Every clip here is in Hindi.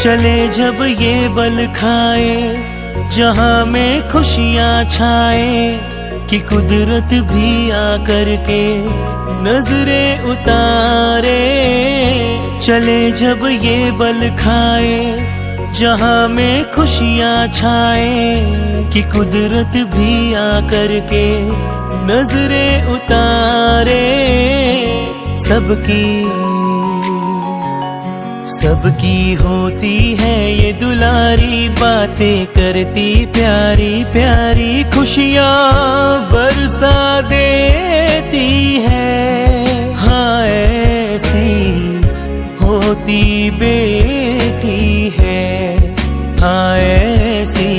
चले जब ये बल खाए, जहां में खुशियां छाए, कि कुदरत भी आकर के नजरें उतारे। चले जब ये बल खाए, जहां में खुशियां छाए, कि कुदरत भी आकर के नजरें उतारे। सबकी होती है ये दुलारी बातें, करती प्यारी प्यारी खुशियां बरसा देती है। हाँ ऐसी होती बेटी है, हाँ ऐसी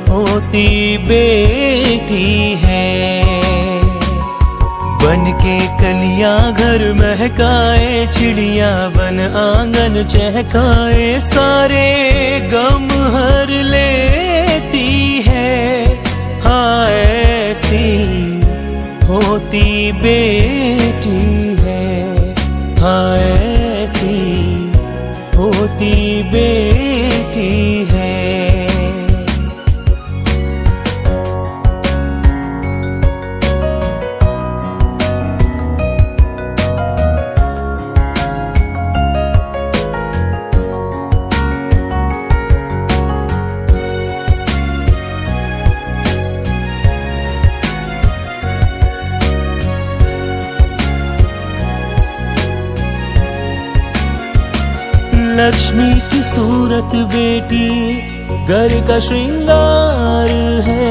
होती बेटी है। बन के कलियां घर महकाए, चिड़िया बन आंगन चहकाए, सारे गम हर लेती है। हाँ ऐसी होती बेटी है, हाँ ऐसी होती बेटी है। लक्ष्मी की सूरत बेटी घर का श्रृंगार है,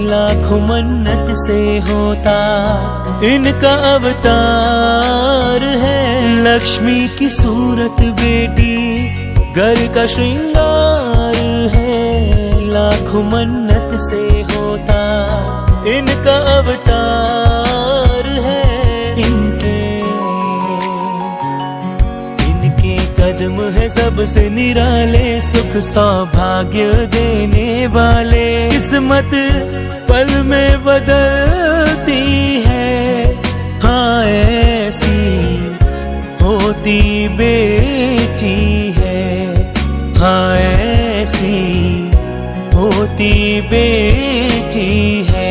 लाखों मन्नत से होता इनका अवतार है। लक्ष्मी की सूरत बेटी घर का श्रृंगार है, लाखों मन्नत से होता इनका अवतार है। कदम है सबसे निराले, सुख सौभाग्य देने वाले, किस्मत पल में बदलती है। हाँ ऐसी होती बेटी है, हाँ ऐसी होती बेटी है।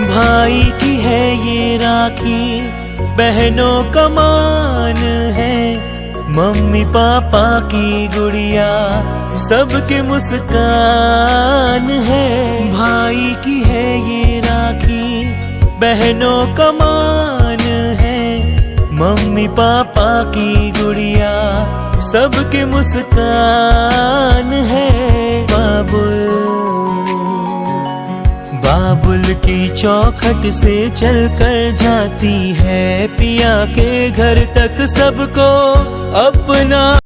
भाई की है ये राखी, बहनों का मान है, मम्मी पापा की गुड़िया सबके मुस्कान है। भाई की है ये राखी, बहनों का मान है, मम्मी पापा की गुड़िया सबके मुस्कान है। बाबुल की चौखट से चलकर जाती है, पिया के घर तक सबको अपना